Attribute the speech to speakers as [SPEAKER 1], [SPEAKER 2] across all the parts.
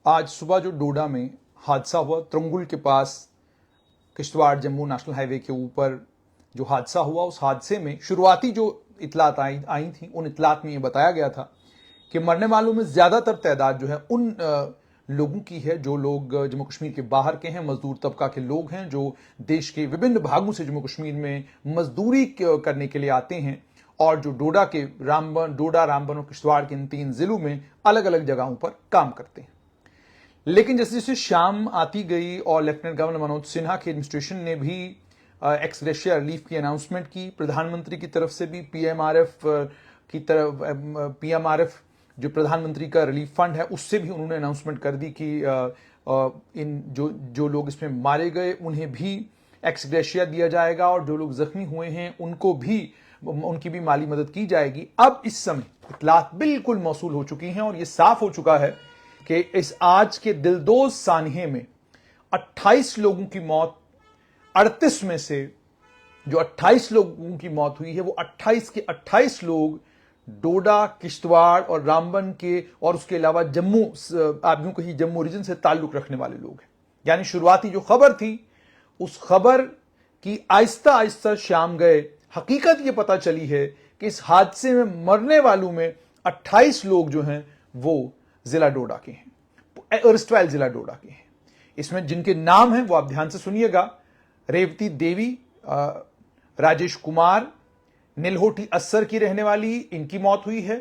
[SPEAKER 1] आज सुबह जो डोडा में हादसा हुआ, त्रंगुल के पास किश्तवाड़ जम्मू नेशनल हाईवे के ऊपर जो हादसा हुआ, उस हादसे में शुरुआती जो इतलात आई थी, उन इतलात में ये बताया गया था कि मरने वालों में ज्यादातर तादाद जो है उन लोगों की है जो लोग जम्मू कश्मीर के बाहर के हैं, मजदूर तबका के लोग हैं जो देश के विभिन्न भागों से जम्मू कश्मीर में मजदूरी करने के लिए आते हैं और जो डोडा, रामबन और किश्तवाड़ के इन 3 जिलों में अलग अलग जगहों पर काम करते हैं। लेकिन जैसे जैसे शाम आती गई और लेफ्टिनेंट गवर्नर मनोज सिन्हा के एडमिनिस्ट्रेशन ने भी एक्स ग्रेशिया रिलीफ की अनाउंसमेंट की, प्रधानमंत्री की तरफ से भी पीएमआरएफ जो प्रधानमंत्री का रिलीफ फंड है उससे भी उन्होंने अनाउंसमेंट कर दी कि इन जो लोग इसमें मारे गए उन्हें भी एक्स ग्रेशिया दिया जाएगा और जो लोग जख्मी हुए हैं उनकी भी माली मदद की जाएगी। अब इस समय इतलात बिल्कुल मौसूल हो चुकी हैं और यह साफ हो चुका है कि इस आज के दिलदोज सानहे में 28 लोगों की मौत, 38 में से जो 28 लोगों की मौत हुई है वो 28 के 28 लोग डोडा, किश्तवाड़ और रामबन के और उसके अलावा जम्मू, आप यूं कहीं जम्मू रीजन से ताल्लुक रखने वाले लोग हैं। यानी शुरुआती जो खबर थी उस खबर की आहिस्ता आहिस्ता शाम गए हकीकत ये पता चली है कि इस हादसे में मरने वालों में 28 लोग जो हैं वो जिला डोडा के हैं, अर्स्टवाइल जिला डोडा के हैं। इसमें जिनके नाम हैं वो आप ध्यान से सुनिएगा। रेवती देवी, राजेश कुमार, नीलहोटी अस्सर की रहने वाली, इनकी मौत हुई है।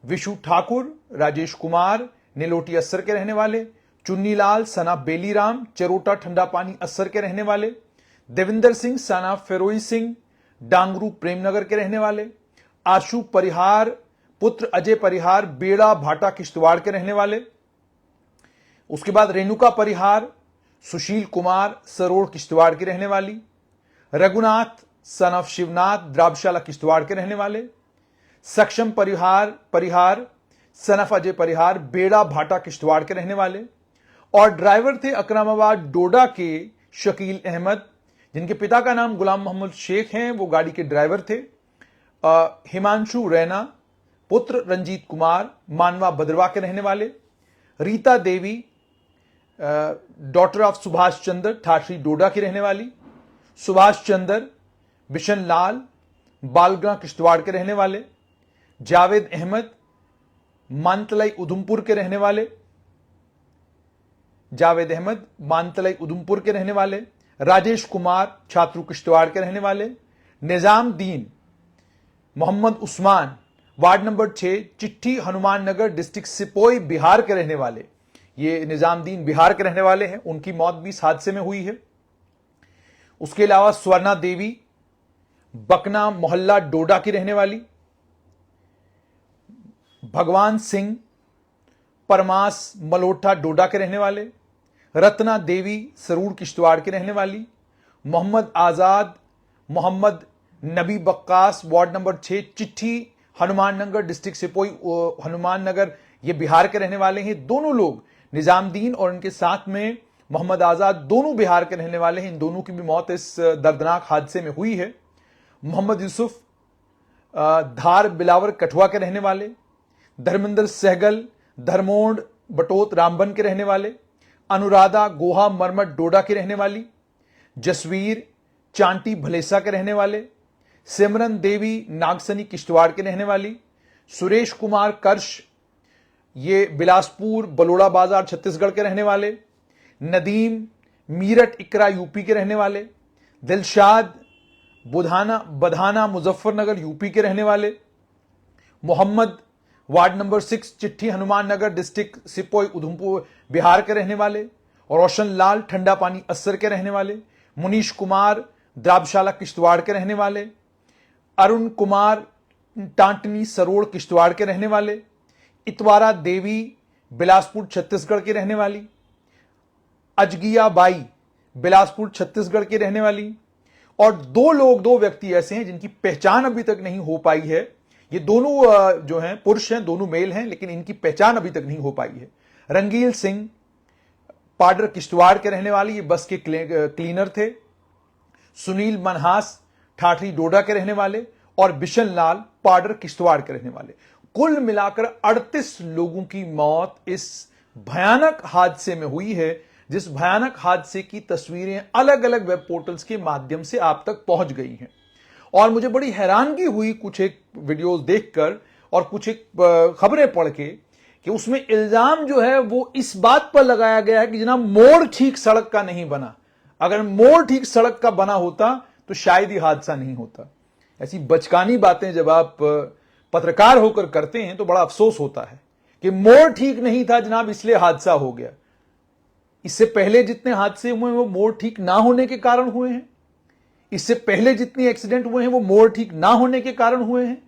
[SPEAKER 1] विशु ठाकुर, राजेश कुमार, नीलहोटी अस्सर के रहने वाले। चुन्नीलाल सना बेलीराम, चरोटा ठंडा पानी अस्सर के रहने वाले। देविंदर सिंह सना फेरोई सिंह, डांगरू प्रेमनगर के रहने वाले। आशु परिहार पुत्र अजय परिहार, बेड़ा भाटा किश्तवाड़ के रहने वाले। उसके बाद रेणुका परिहार, सुशील कुमार, सरोड़ किश्तवाड़ की रहने वाली। रघुनाथ सन ऑफ शिवनाथ, द्राबशाला किश्तवाड़ के रहने वाले। सक्षम परिहार सन ऑफ अजय परिहार, बेड़ा भाटा किश्तवाड़ के रहने वाले। और ड्राइवर थे अकरामाबाद डोडा के शकील अहमद, जिनके पिता का नाम गुलाम मोहम्मद शेख हैं, वो गाड़ी के ड्राइवर थे। हिमांशु रैना पुत्र रंजीत कुमार, मानवा भद्रवा के रहने वाले। रीता देवी डॉटर ऑफ सुभाष चंद्र, ठाठरी डोडा की रहने वाली। सुभाष चंद्र, बिशन लाल, बालगा किश्तवाड़ के रहने वाले। जावेद अहमद, मानतलाई उधमपुर के रहने वाले। राजेश कुमार, छात्रू किश्तवाड़ के रहने वाले। निजामदीन मोहम्मद उस्मान, वार्ड नंबर 6, चिट्ठी हनुमान नगर, डिस्ट्रिक्ट सिपोई, बिहार के रहने वाले। ये निजामदीन बिहार के रहने वाले हैं, उनकी मौत भी इस हादसे में हुई है। उसके अलावा स्वर्णा देवी, बकना मोहल्ला डोडा की रहने वाली। भगवान सिंह, परमास मलोठा डोडा के रहने वाले। रत्ना देवी, सरूर किश्तवाड़ की रहने वाली। मोहम्मद आजाद, मोहम्मद नबी बक्कास, वार्ड नंबर 6, चिट्ठी हनुमान नगर, डिस्ट्रिक्ट सिपोई हनुमान नगर, ये बिहार के रहने वाले हैं। दोनों लोग, निजामदीन और इनके साथ में मोहम्मद आजाद, दोनों बिहार के रहने वाले हैं। इन दोनों की भी मौत इस दर्दनाक हादसे में हुई है। मोहम्मद यूसुफ, धार बिलावर कठुआ के रहने वाले। धर्मेंद्र सहगल, धर्मोंड बटोत रामबन के रहने वाले। अनुराधा गोहा मरमट डोडा की रहने वाली। जसवीर चांटी भलेसा के रहने वाले। सिमरन देवी नागसनी किश्तवाड़ के रहने वाली। सुरेश कुमार कर्श, ये बिलासपुर बलोड़ा बाजार छत्तीसगढ़ के रहने वाले। नदीम मीरठ इकरा यूपी के रहने वाले। दिलशाद बधाना मुजफ्फरनगर यूपी के रहने वाले। मोहम्मद, वार्ड नंबर 6, चिट्ठी हनुमान नगर, डिस्ट्रिक्ट सिपोई उधमपुर, बिहार के रहने वाले। और रोशन लाल, ठंडा पानी अस्सर के रहने वाले। मुनीश कुमार, द्राबशाला किश्तवाड़ के रहने वाले। अरुण कुमार, टांटनी सरोड़ किश्तवाड़ के रहने वाले। इतवारा देवी, बिलासपुर छत्तीसगढ़ की रहने वाली। अजगिया बाई, बिलासपुर छत्तीसगढ़ की रहने वाली। और दो व्यक्ति ऐसे हैं जिनकी पहचान अभी तक नहीं हो पाई है। ये दोनों जो हैं पुरुष हैं, दोनों मेल हैं, लेकिन इनकी पहचान अभी तक नहीं हो पाई है। रंगील सिंह, पाडर किश्तवाड़ के रहने वाले, ये बस के क्लीनर थे। सुनील मनहास, ठाठरी डोडा के रहने वाले। और बिशन लाल, पाडर किश्तवाड़ के रहने वाले। कुल मिलाकर 38 लोगों की मौत इस भयानक हादसे में हुई है, जिस भयानक हादसे की तस्वीरें अलग अलग वेब पोर्टल्स के माध्यम से आप तक पहुंच गई हैं। और मुझे बड़ी हैरानगी हुई कुछ एक वीडियोस देखकर और कुछ एक खबरें पढ़ के कि उसमें इल्जाम जो है वो इस बात पर लगाया गया है कि जनाब मोड़ ठीक सड़क का नहीं बना। अगर मोड़ ठीक सड़क का बना होता तो शायद ही हादसा नहीं होता। ऐसी बचकानी बातें जब आप पत्रकार होकर करते हैं तो बड़ा अफसोस होता है कि मोड़ ठीक नहीं था जनाब इसलिए हादसा हो गया। इससे पहले जितने हादसे हुए हैं वो मोड़ ठीक ना होने के कारण हुए हैं। इससे पहले जितने एक्सीडेंट हुए हैं वो मोड़ ठीक ना होने के कारण हुए हैं।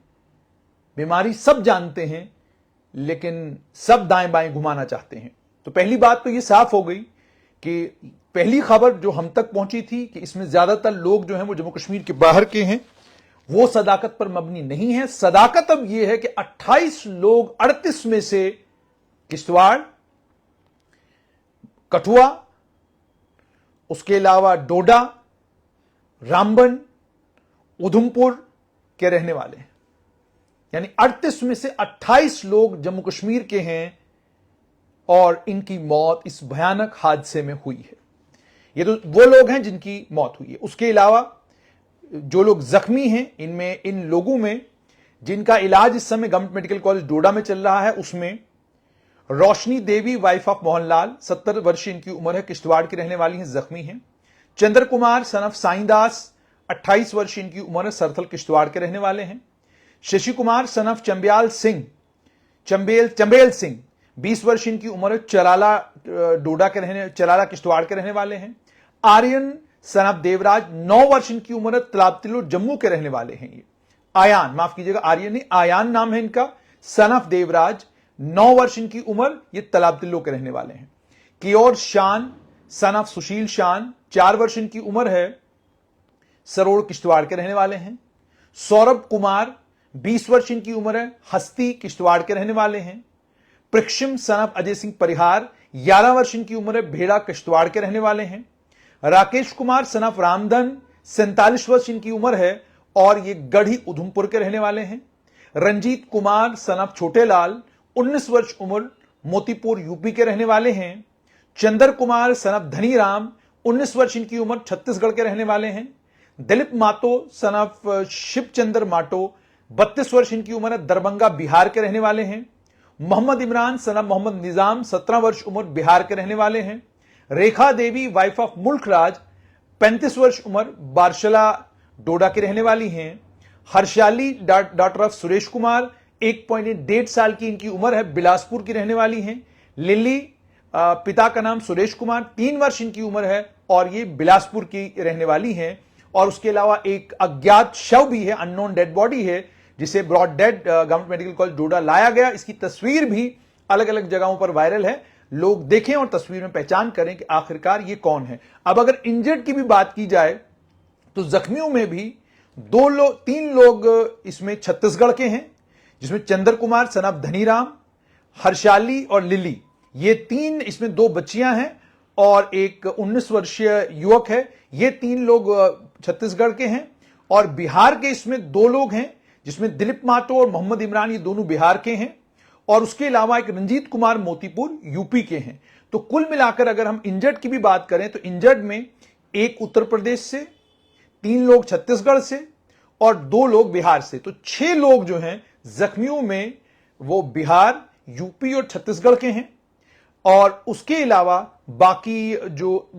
[SPEAKER 1] बीमारी सब जानते हैं, लेकिन सब दाएं बाएं घुमाना चाहते हैं। तो पहली बात तो ये साफ हो गई कि पहली खबर जो हम तक पहुंची थी कि इसमें ज्यादातर लोग जो हैं वो जम्मू कश्मीर के बाहर के हैं, वो सदाकत पर मबनी नहीं है। सदाकत अब यह है कि 28 लोग 38 में से किश्तवाड़, कठुआ, उसके अलावा डोडा, रामबन, उधमपुर के रहने वाले हैं। यानी 38 में से 28 लोग जम्मू कश्मीर के हैं और इनकी मौत इस भयानक हादसे में हुई है। ये तो वो लोग हैं जिनकी मौत हुई है। उसके अलावा जो लोग जख्मी हैं, इनमें इन लोगों में जिनका इलाज इस समय गवर्नमेंट मेडिकल कॉलेज डोडा में चल रहा है, उसमें रोशनी देवी वाइफ ऑफ मोहनलाल 70 वर्ष इनकी उम्र है, किश्तवाड़ की रहने वाली हैं, जख्मी हैं। चंद्र कुमार सन ऑफ साईदास 28 वर्ष इनकी उम्र है, सरथल किश्तवाड़ के रहने वाले हैं। शशि कुमार सन ऑफ चंबेल सिंह 20 वर्ष इनकी उम्र है, चराला किश्तवाड़ के रहने वाले हैं। आर्यन सन ऑफ देवराज 9 वर्ष इनकी उम्र है, तलाब तिल्लो जम्मू के रहने वाले हैं। ये आयान, माफ कीजिएगा आर्यन नहीं, आयान नाम है इनका, सन ऑफ देवराज 9 वर्ष इनकी उम्र, ये तलाब तिल्लो के रहने वाले हैं। कियोर शान सन ऑफ सुशील शान 4 वर्ष इनकी उम्र है, सरोड़ किश्तवाड़ के रहने वाले हैं। सौरभ कुमार 20 वर्ष इनकी उम्र है, हस्ती किश्तवाड़ के रहने वाले हैं। प्रक्षिम सन ऑफ अजय सिंह परिहार 11 वर्ष इनकी उम्र है, भेड़ा किश्तवाड़ के रहने वाले हैं। राकेश कुमार सन ऑफ रामधन 47 वर्ष इनकी उम्र है और ये गढ़ी उधमपुर के रहने वाले हैं। रंजीत कुमार सन ऑफ छोटेलाल 19 वर्ष उम्र, मोतीपुर यूपी के रहने वाले हैं। चंदर कुमार सन ऑफ धनीराम 19 वर्ष इनकी उम्र, छत्तीसगढ़ के रहने वाले हैं। दिलीप मातो सन ऑफ शिवचंद्र माटो 32 वर्ष इनकी उम्र है, दरभंगा बिहार के रहने वाले हैं। मोहम्मद इमरान सन ऑफ मोहम्मद निजाम 17 वर्ष उम्र, बिहार के रहने वाले हैं। रेखा देवी वाइफ ऑफ मुल्कराज 35 वर्ष उम्र, बारशला डोडा के रहने वाली हैं। हर्षाली डॉटर ऑफ सुरेश कुमार 1.8 साल की इनकी उम्र है, बिलासपुर की रहने वाली हैं। लिली पिता का नाम सुरेश कुमार 3 वर्ष इनकी उम्र है और ये बिलासपुर की रहने वाली हैं। और उसके अलावा एक अज्ञात शव भी है, अननोन डेड बॉडी है, जिसे brought dead government medical college Doda लाया गया। इसकी तस्वीर भी अलग अलग जगहों पर वायरल है, लोग देखें और तस्वीर में पहचान करें कि आखिरकार ये कौन है। अब अगर इंजर्ड की भी बात की जाए तो जख्मियों में भी 3 लोग इसमें छत्तीसगढ़ के हैं, जिसमें चंद्र कुमार सन ऑफ धनीराम, हर्षाली और लिली, ये 3, इसमें 2 बच्चियां हैं और एक 19 वर्षीय युवक है। ये 3 लोग छत्तीसगढ़ के हैं और बिहार के इसमें 2 लोग हैं, जिसमें दिलीप मातो और मोहम्मद इमरान, ये दोनों बिहार के हैं। और उसके अलावा एक रंजीत कुमार मोतीपुर यूपी के हैं। तो कुल मिलाकर अगर हम इंजर्ड की भी बात करें तो इंजर्ड में 1 उत्तर प्रदेश से, 3 लोग छत्तीसगढ़ से और 2 लोग बिहार से। तो 6 लोग जो हैं जख्मियों में वो बिहार, यूपी और छत्तीसगढ़ के हैं। और उसके अलावा बाकी जो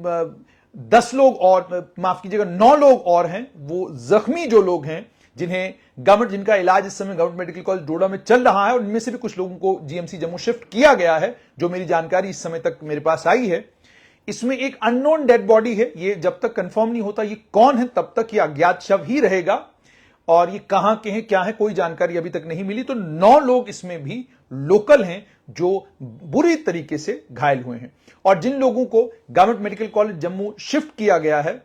[SPEAKER 1] 10 लोग और, माफ कीजिएगा 9 लोग और हैं, वो जख्मी जो लोग हैं जिनका इलाज इस समय गवर्नमेंट मेडिकल कॉलेज डोडा में चल रहा है, और इनमें से भी कुछ लोगों को जीएमसी जम्मू शिफ्ट किया गया है, जो मेरी जानकारी इस समय तक मेरे पास आई है। इसमें एक अननोन डेड बॉडी है, ये जब तक कंफर्म नहीं होता ये कौन है तब तक ये अज्ञात शव ही रहेगा और ये कहां के हैं, क्या है, कोई जानकारी अभी तक नहीं मिली। तो 9 लोग इसमें भी लोकल हैं जो बुरी तरीके से घायल हुए हैं। और जिन लोगों को government medical college Jammu shift किया गया है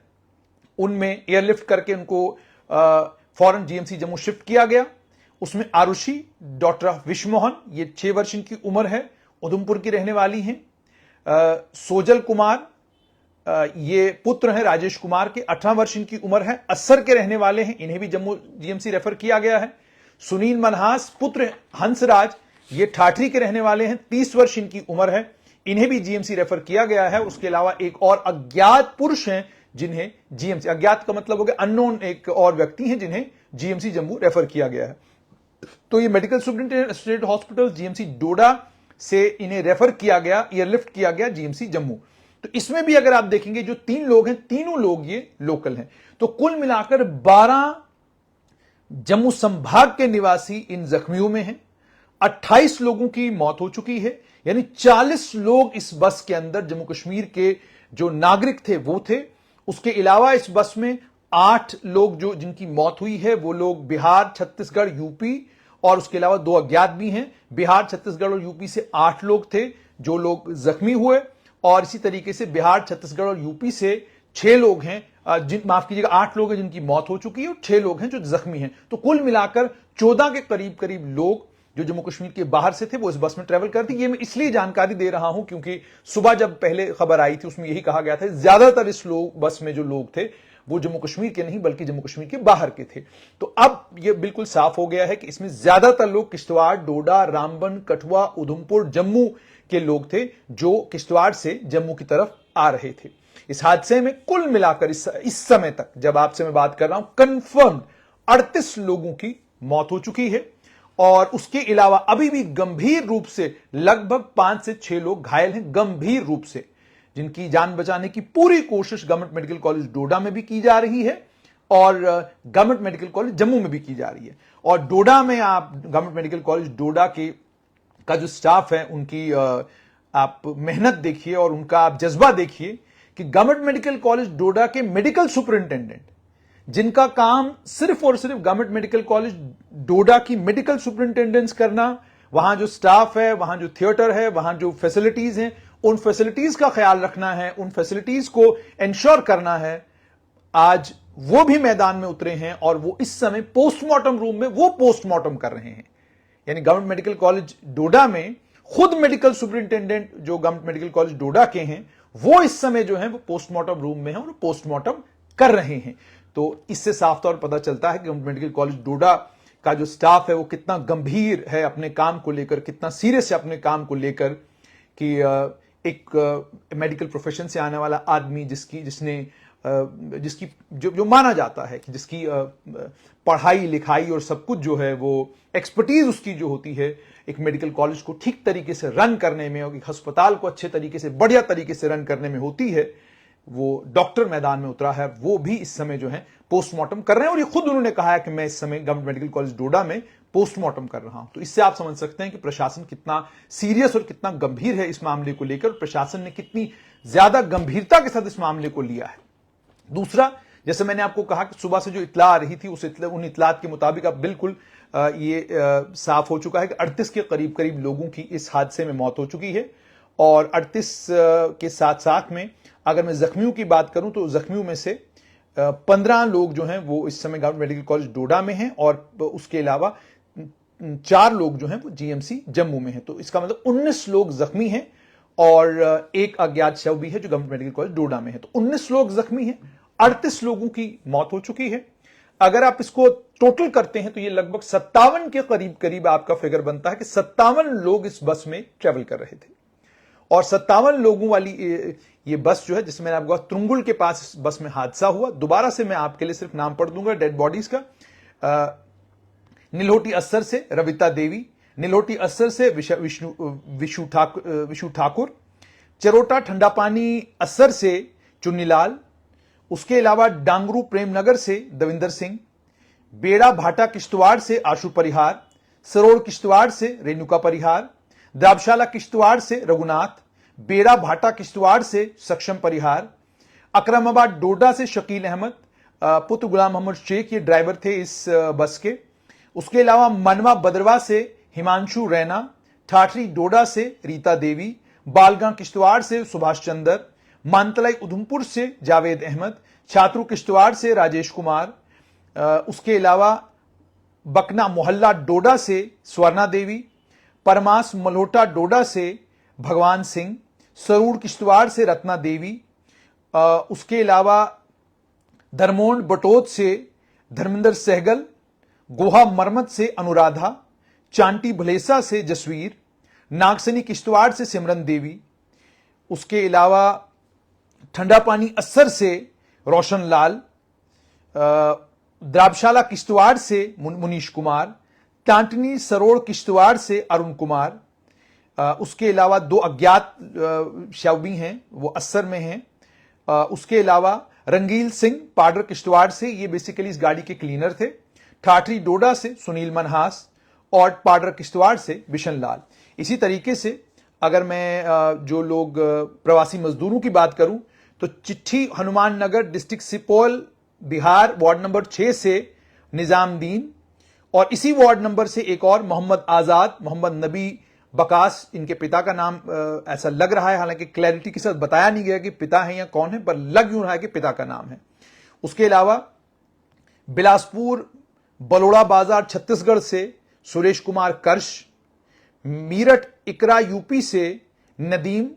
[SPEAKER 1] उनमें एयरलिफ्ट करके उनको फॉरेन जीएमसी जम्मू शिफ्ट किया गया। उसमें आरुषि डॉटर ऑफ विश्वमोहन, ये 6 वर्ष की उम्र है, उधमपुर की रहने वाली हैं। सोजल कुमार, ये पुत्र हैं राजेश कुमार के, 18 वर्ष इनकी उम्र है, अस्सर के रहने वाले हैं, इन्हें भी जम्मू जीएमसी रेफर किया गया है। सुनील मनहास पुत्र हंसराज, ये ठाठरी के रहने वाले हैं, 30 वर्ष इनकी उम्र है, इन्हें भी जीएमसी रेफर किया गया है। उसके अलावा एक और अज्ञात पुरुष हैं जिन्हें जीएमसी, अज्ञात का मतलब हो गया अननोन, एक और व्यक्ति हैं जिन्हें जीएमसी जम्मू रेफर किया गया है। तो ये medical superintendent state hospital GMC Doda से इन्हें रेफर किया गया, एयरलिफ्ट किया गया जीएमसी जम्मू। तो इसमें भी अगर आप देखेंगे जो 3 लोग हैं, तीनों लोग ये लोकल हैं। तो कुल मिलाकर 12 जम्मू संभाग के निवासी इन जख्मियों में हैं। 28 लोगों की मौत हो चुकी है, यानी 40 लोग इस बस के अंदर जम्मू कश्मीर के जो नागरिक थे वो थे। उसके अलावा इस बस में 8 लोग जो जिनकी मौत हुई है वो लोग बिहार, छत्तीसगढ़, यूपी और उसके अलावा 2 अज्ञात भी हैं। बिहार, छत्तीसगढ़ और यूपी से 8 लोग थे जो लोग जख्मी हुए, और इसी तरीके से बिहार, छत्तीसगढ़ और यूपी से 6 लोग हैं, माफ कीजिएगा 8 लोग हैं जिनकी मौत हो चुकी है और 6 लोग हैं जो जख्मी हैं। तो कुल मिलाकर 14 के करीब करीब लोग जो जम्मू कश्मीर के बाहर से थे वो इस बस में ट्रेवल करती। ये मैं इसलिए जानकारी दे रहा हूं क्योंकि सुबह जब पहले खबर आई थी उसमें यही कहा गया था ज्यादातर इस बस में जो लोग थे वो जम्मू कश्मीर के नहीं बल्कि जम्मू कश्मीर के बाहर के थे। तो अब यह बिल्कुल साफ हो गया है कि इसमें ज्यादातर लोग किश्तवाड़, डोडा, रामबन, कठुआ, उधमपुर, जम्मू के लोग थे जो किश्तवाड़ से जम्मू की तरफ आ रहे थे। इस हादसे में कुल मिलाकर इस समय तक जब आपसे मैं बात कर रहा हूं कंफर्म 38 लोगों की मौत हो चुकी है, और उसके अलावा अभी भी गंभीर रूप से लगभग 5 से 6 लोग घायल हैं, गंभीर रूप से, जिनकी जान बचाने की पूरी कोशिश गवर्नमेंट मेडिकल कॉलेज डोडा में भी की जा रही है और गवर्नमेंट मेडिकल कॉलेज जम्मू में भी की जा रही है। और डोडा में आप गवर्नमेंट मेडिकल कॉलेज डोडा का जो स्टाफ है उनकी आप मेहनत देखिए और उनका आप जज्बा देखिए कि गवर्नमेंट मेडिकल कॉलेज डोडा के मेडिकल सुपरिंटेंडेंट, जिनका काम सिर्फ और सिर्फ गवर्नमेंट मेडिकल कॉलेज डोडा की मेडिकल सुपरिंटेंडेंस करना, वहां जो स्टाफ है, वहां जो थिएटर है, वहां जो फैसिलिटीज हैं, उन फैसिलिटीज का ख्याल रखना है, उन फैसिलिटीज को इंश्योर करना है, आज वो भी मैदान में उतरे हैं और वो इस समय पोस्टमार्टम रूम में वो पोस्टमार्टम कर रहे हैं। यानी गवर्नमेंट मेडिकल कॉलेज डोडा में खुद मेडिकल सुपरिंटेंडेंट जो गवर्नमेंट मेडिकल कॉलेज डोडा के हैं वो इस समय जो है वो पोस्टमार्टम रूम में है और पोस्टमार्टम कर रहे हैं। तो इससे साफ तौर पर पता चलता है कि गवर्नमेंट मेडिकल कॉलेज डोडा का जो स्टाफ है वो कितना गंभीर है अपने काम को लेकर, कितना सीरियस है अपने काम को लेकर, कि एक मेडिकल प्रोफेशन से आने वाला आदमी जिसकी जो माना जाता है कि जिसकी पढ़ाई लिखाई और सब कुछ जो है वो एक्सपर्टीज उसकी जो होती है एक मेडिकल कॉलेज को ठीक तरीके से रन करने में और एक अस्पताल को अच्छे तरीके से, बढ़िया तरीके से रन करने में होती है, वो डॉक्टर मैदान में उतरा है, वो भी इस समय जो है पोस्टमार्टम कर रहे हैं। और ये खुद उन्होंने कहा है कि मैं इस समय गवर्नमेंट मेडिकल कॉलेज डोडा में पोस्टमार्टम कर रहा हूं। तो इससे आप समझ सकते हैं कि प्रशासन कितना सीरियस और कितना गंभीर है इस मामले को लेकर, प्रशासन ने कितनी ज्यादा गंभीरता के साथ इस मामले को लिया है। दूसरा, जैसे मैंने आपको कहा कि सुबह से जो इतला आ रही थी उन इतलात के मुताबिक अब बिल्कुल ये साफ हो चुका है कि 38 के करीब करीब लोगों की इस हादसे में मौत हो चुकी है। और 38 के साथ साथ में अगर मैं जख्मियों की बात करूं तो जख्मियों में से 15 लोग जो हैं वो इस समय गवर्नमेंट मेडिकल कॉलेज डोडा में हैं और उसके अलावा 4 लोग जो हैं वो जीएमसी जम्मू में हैं। तो इसका मतलब 19 लोग जख्मी हैं और एक अज्ञात शव भी है जो गवर्नमेंट मेडिकल कॉलेज डोडा में है। तो 19 लोग जख्मी हैं, 38 लोगों की मौत हो चुकी है। अगर आप इसको टोटल करते हैं तो ये लगभग 57 के करीब करीब आपका फिगर बनता है कि 57 लोग इस बस में ट्रेवल कर रहे थे। और 57 लोगों वाली ये बस जो है, जिसमें मैंने आपको तुंगुल के पास इस बस में हादसा हुआ। दोबारा से मैं आपके लिए सिर्फ नाम पढ़ दूंगा डेड बॉडीज का। निलोटी अस्सर से रविता देवी, निलोटी अस्सर से विशु ठाकुर, चरोटा ठंडा पानी अस्सर से चुन्नीलाल, उसके अलावा डांगरू प्रेमनगर से दविंदर सिंह, बेड़ा भाटा किश्तवाड़ से आशु परिहार, सरोड़ किश्तवाड़ से रेणुका परिहार, द्राबशाला किश्तवाड़ से रघुनाथ, बेड़ा भाटा किश्तवाड़ से सक्षम परिहार, अकरमाबाद डोडा से शकील अहमद, पुत्र गुलाम मोहम्मद शेख ये ड्राइवर थे इस बस के। उसके अलावा मनवा बदरवा से हिमांशु रैना, ठाठरी डोडा से रीता देवी, बालगां किश्तवाड़ से सुभाष चंद्र, मानतलाई उधमपुर से जावेद अहमद, छात्रू किश्तवाड़ से राजेश कुमार, उसके अलावा बकना मोहल्ला डोडा से स्वर्णा देवी, परमास मल्होटा डोडा से भगवान सिंह, सरूड़ किश्तवाड़ से रत्ना देवी, उसके अलावा धर्मोंड बटोद से धर्मेंद्र सहगल, गोहा मरमत से अनुराधा, चांटी भलेसा से जसवीर, नागसनी किश्तवाड़ से सिमरन देवी, उसके अलावा ठंडा पानी अस्सर से रोशन लाल, द्राबशाला किश्तवाड़ से मुनीश कुमार, टांटनी सरोड़ किश्तवाड़ से अरुण कुमार, उसके अलावा 2 अज्ञात शव हैं, वो अस्सर में हैं। उसके अलावा रंगील सिंह पाडर किश्तवाड़ से, ये बेसिकली इस गाड़ी के क्लीनर थे। ठाठरी डोडा से सुनील मनहास और पाडर किश्तवाड़ से बिशन लाल। इसी तरीके से अगर मैं जो लोग प्रवासी मजदूरों की बात करूं तो चिट्ठी Hanuman Nagar district Supaul Bihar ward number 6 से निजामुद्दीन, और इसी वार्ड नंबर से एक और मोहम्मद आजाद, मोहम्मद नबी बकास इनके पिता का नाम ऐसा लग रहा है, हालांकि क्लैरिटी के साथ बताया नहीं गया कि पिता है या कौन है, पर लग यूं रहा है कि पिता का नाम है। उसके अलावा बिलासपुर बलोड़ा बाजार छत्तीसगढ़ से सुरेश कुमार कर्श, मीरठ इकरा यूपी से नदीम,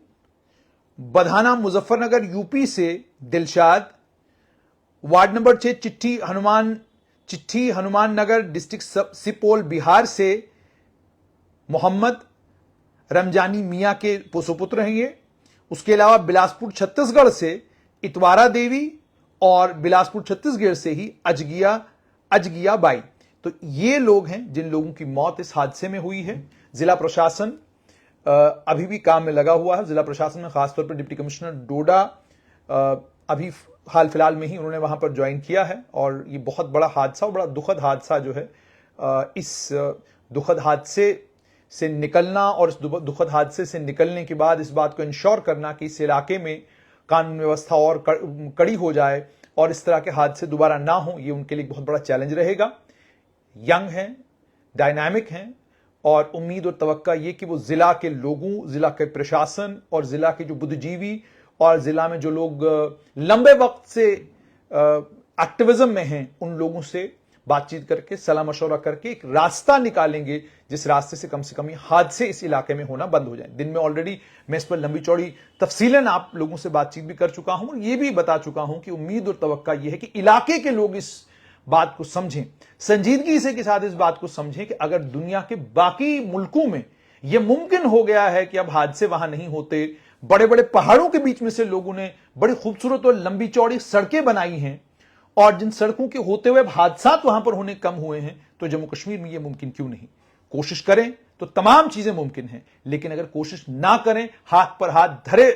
[SPEAKER 1] बधाना मुजफ्फरनगर यूपी से दिलशाद, वार्ड नंबर 6 चिट्ठी हनुमान नगर डिस्ट्रिक्ट सुपौल बिहार से मोहम्मद रमजानी मियां के सुपुत्र हैं ये। उसके अलावा बिलासपुर छत्तीसगढ़ से इतवारा देवी और बिलासपुर छत्तीसगढ़ से ही अजगिया बाई। तो ये लोग हैं जिन लोगों की मौत इस हादसे में हुई है। जिला प्रशासन अभी भी काम में लगा हुआ है। जिला प्रशासन में खासतौर पर डिप्टी कमिश्नर डोडा अभी हाल फिलहाल में ही उन्होंने वहां पर ज्वाइन किया है, और ये बहुत बड़ा हादसा और बड़ा दुखद हादसा जो है, इस दुखद हादसे से निकलना और इस दुखद हादसे से निकलने के बाद इस बात को इंश्योर करना कि इस इलाके में कानून व्यवस्था और कड़ी हो जाए और इस तरह के हादसे दोबारा ना हो, ये उनके लिए बहुत बड़ा चैलेंज रहेगा। यंग हैं, डायनामिक हैं, और उम्मीद और तवक्का ये कि वो जिला के लोगों, जिला के प्रशासन और जिला के जो बुद्धिजीवी और जिला में जो लोग लंबे वक्त से एक्टिविज्म में हैं, उन लोगों से बातचीत करके सलाह मशवरा करके एक रास्ता निकालेंगे जिस रास्ते से कम ये हादसे इस इलाके में होना बंद हो जाए। दिन में ऑलरेडी मैं इस पर लंबी चौड़ी तफसीलन आप लोगों से बातचीत भी कर चुका हूं और ये भी बता चुका हूं कि उम्मीद और तवक्का यह है कि इलाके के लोग इस बात को समझें, संजीदगी से के साथ इस बात को समझें कि अगर दुनिया के बाकी मुल्कों में यह मुमकिन हो गया है कि अब हादसे वहां नहीं होते, बड़े बड़े पहाड़ों के बीच में से लोगों ने बड़ी खूबसूरत और लंबी चौड़ी सड़कें बनाई हैं, और जिन सड़कों के होते हुए हादसा वहां पर होने कम हुए हैं, तो जम्मू कश्मीर में यह मुमकिन क्यों नहीं? कोशिश करें तो तमाम चीजें मुमकिन हैं, लेकिन अगर कोशिश ना करें, हाथ पर हाथ धरे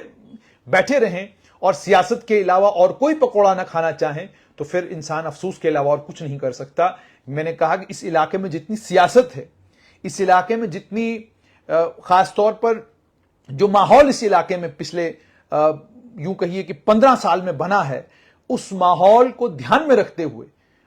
[SPEAKER 1] बैठे रहें और सियासत के अलावा और कोई पकौड़ा ना खाना चाहें, तो फिर इंसान अफसोस के अलावा और कुछ नहीं कर सकता। मैंने कहा कि इस इलाके में जितनी सियासत है, इस इलाके में जितनी खासतौर पर जो माहौल इस इलाके में पिछले यूं कहिए कि 15 साल में बना है, उस माहौल को ध्यान में रखते हुए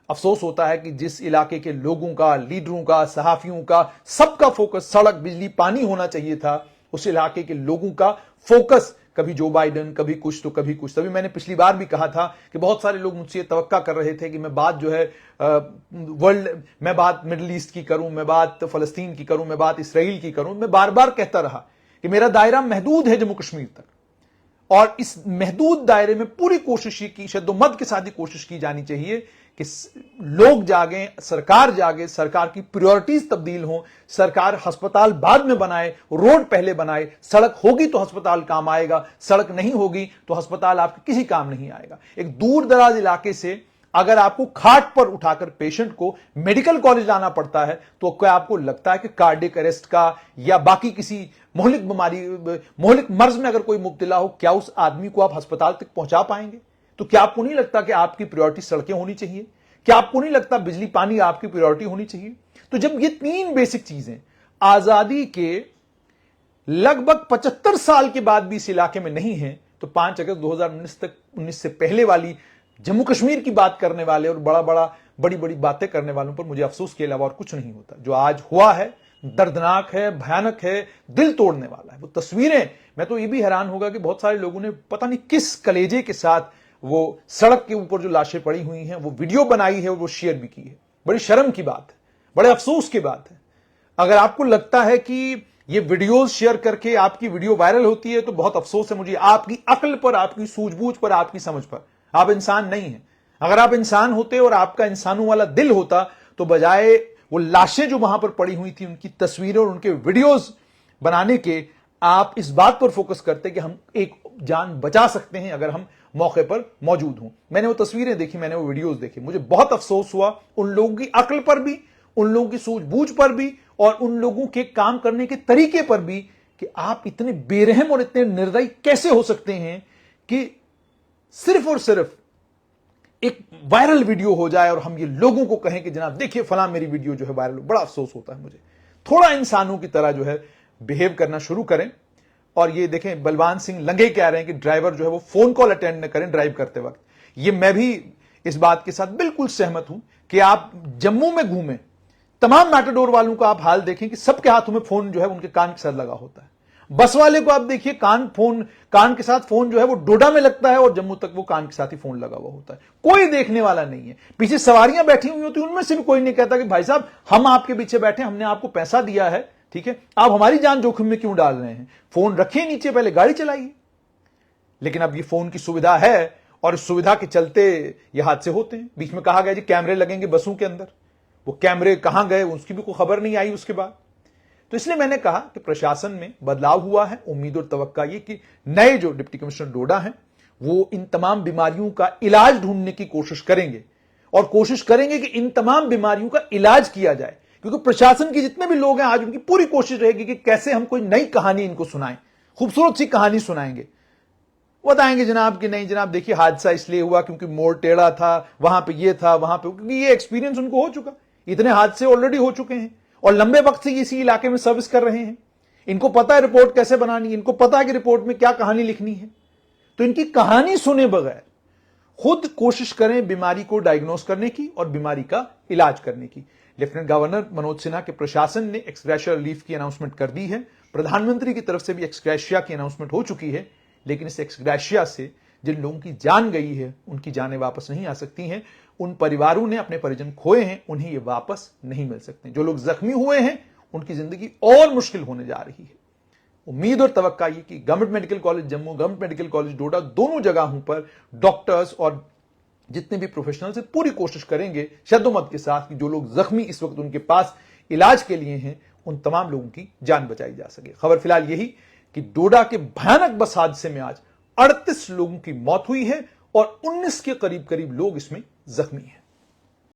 [SPEAKER 1] अफसोस होता है कि जिस इलाके के लोगों का, लीडरों का, सहाफियों का, सबका फोकस सड़क, बिजली, पानी होना चाहिए था, उस इलाके के लोगों का फोकस कभी जो बाइडेन, कभी कुछ तो कभी कुछ। तभी मैंने पिछली बार भी कहा था कि बहुत सारे लोग मुझसे तवक्का कर रहे थे कि मैं बात जो है मैं बात मिडिल ईस्ट की करूं, मैं बात फलस्तीन की करूं, मैं बात इसराइल की करूं। मैं बार बार कहता रहा कि मेरा दायरा महदूद है जम्मू कश्मीर तक, और इस महदूद दायरे में पूरी कोशिश की, शद्दोमद के साथ ही कोशिश की जानी चाहिए कि लोग जागें, सरकार जागे, सरकार की प्रायोरिटीज तब्दील हों, सरकार अस्पताल बाद में बनाए, रोड पहले बनाए। सड़क होगी तो अस्पताल काम आएगा, सड़क नहीं होगी तो अस्पताल आपके किसी काम नहीं आएगा। एक दूर दराज इलाके से अगर आपको खाट पर उठाकर पेशेंट को मेडिकल कॉलेज लाना पड़ता है, तो क्या आपको लगता है कि कार्डियक अरेस्ट का या बाकी किसी मोहलिक बीमारी, मोहलिक मर्ज में अगर कोई मुब्तला हो, क्या उस आदमी को आप अस्पताल तक पहुंचा पाएंगे? तो क्या आपको नहीं लगता कि आपकी प्रायोरिटी सड़कें होनी चाहिए? क्या आपको नहीं लगता बिजली, पानी आपकी प्रायोरिटी होनी चाहिए? तो जब ये 3 बेसिक चीजें आजादी के लगभग 75 साल के बाद भी इस इलाके में नहीं है, तो 5 अगस्त 2019 से पहले वाली जम्मू कश्मीर की बात करने वाले और बड़ी बड़ी बातें करने वालों पर मुझे अफसोस के अलावा और कुछ नहीं होता। जो आज हुआ है दर्दनाक है, भयानक है, दिल तोड़ने वाला है। वो तस्वीरें, मैं तो ये भी हैरान होगा कि बहुत सारे लोगों ने पता नहीं किस कलेजे के साथ वो सड़क के ऊपर जो लाशें पड़ी हुई हैं वो वीडियो बनाई है और वो शेयर भी की है। बड़ी शर्म की बात है, बड़े अफसोस की बात है। अगर आपको लगता है कि ये वीडियोस शेयर करके आपकी वीडियो वायरल होती है, तो बहुत अफसोस है मुझे आपकी अक्ल पर, आपकी सूझबूझ पर, आपकी समझ पर। आप इंसान नहीं हैं। अगर आप इंसान होते और आपका इंसानों वाला दिल होता, तो बजाय वो लाशें जो वहां पर पड़ी हुई थी उनकी तस्वीरें और उनके वीडियोस बनाने के, आप इस बात पर फोकस करते कि हम एक जान बचा सकते हैं अगर हम मौके पर मौजूद हों। मैंने वो तस्वीरें देखी, मैंने वो वीडियोस देखे, मुझे बहुत अफसोस हुआ उन लोगों की अक्ल पर भी, उन लोगों की सूझबूझ पर भी और उन लोगों के काम करने के तरीके पर भी कि आप इतने बेरहम और इतने निर्दयी कैसे हो सकते हैं कि सिर्फ और सिर्फ एक वायरल वीडियो हो जाए और हम ये लोगों को कहें कि जनाब देखिए फलां मेरी वीडियो जो है वायरल। बड़ा अफसोस होता है मुझे। थोड़ा इंसानों की तरह जो है बिहेव करना शुरू करें। और ये देखें, बलवान सिंह लंगे कह रहे हैं कि ड्राइवर जो है वो फोन कॉल अटेंड न करें ड्राइव करते वक्त। ये मैं भी इस बात के साथ बिल्कुल सहमत हूं कि आप जम्मू में घूमें, तमाम मैटाडोर वालों का आप हाल देखें कि सबके हाथों में फोन जो है उनके कान के साथ लगा होता है। बस वाले को आप देखिए, कान के साथ फोन जो है वो डोडा में लगता है और जम्मू तक वो कान के साथ ही फोन लगा हुआ होता है। कोई देखने वाला नहीं है। पीछे सवारियां बैठी हुई होती, उनमें से भी कोई नहीं कहता कि भाई साहब हम आपके पीछे बैठे, हमने आपको पैसा दिया है, ठीक है, आप हमारी जान जोखिम में क्यों डाल रहे हैं? फोन रखिए नीचे, पहले गाड़ी चलाइए। लेकिन अब ये फोन की सुविधा है और इस सुविधा के चलते ये हादसे होते हैं। बीच में कहा गया जी कैमरे लगेंगे बसों के अंदर, वो कैमरे कहां गए उसकी भी कोई खबर नहीं आई उसके बाद। तो इसलिए मैंने कहा कि प्रशासन में बदलाव हुआ है। उम्मीद और तवक्का ये कि नए जो डिप्टी कमिश्नर डोडा हैं वो इन तमाम बीमारियों का इलाज ढूंढने की कोशिश करेंगे और कोशिश करेंगे कि इन तमाम बीमारियों का इलाज किया जाए। क्योंकि प्रशासन के जितने भी लोग हैं आज उनकी पूरी कोशिश रहेगी कि कैसे हम कोई नई कहानी इनको सुनाएं, खूबसूरत सी कहानी सुनाएंगे। बताएंगे जनाब कि नहीं जनाब देखिए हादसा इसलिए हुआ क्योंकि मोड़ टेढ़ा था, वहां पे ये था, वहां पे, क्योंकि ये एक्सपीरियंस उनको हो चुका। इतने हादसे ऑलरेडी हो चुके हैं और लंबे वक्त से इसी इलाके में सर्विस कर रहे हैं। इनको पता है रिपोर्ट कैसे बनानी है, इनको पता है कि रिपोर्ट में क्या कहानी लिखनी है। तो इनकी कहानी सुने बगैर खुद कोशिश करें बीमारी को डायग्नोस करने की और बीमारी का इलाज करने की। लेफ्टिनेंट गवर्नर मनोज सिन्हा के प्रशासन ने एक्स ग्रेशिया रिलीफ की अनाउंसमेंट कर दी है। प्रधानमंत्री की तरफ से भी एक्स ग्रेशिया की अनाउंसमेंट हो चुकी है। लेकिन इस एक्स ग्रेशिया से जिन लोगों की जान गई है उनकी जानें वापस नहीं आ सकती हैं। उन परिवारों ने अपने परिजन खोए हैं, उन्हें ये वापस नहीं मिल सकते। जो लोग जख्मी हुए हैं उनकी जिंदगी और मुश्किल होने जा रही है। उम्मीद और तवक्का ये कि government medical college Jammu, government medical college Doda, दोनों जगहों पर डॉक्टर्स और जितने भी प्रोफेशनल्स हैं पूरी कोशिश करेंगे शद्दोमत के साथ कि जो लोग जख्मी इस वक्त उनके पास इलाज के लिए हैं उन तमाम लोगों की जान बचाई जा सके। खबर फिलहाल यही कि डोडा के भयानक बस हादसे में आज 38 लोगों की मौत हुई है और 19 के करीब करीब लोग इसमें जख्मी हैं।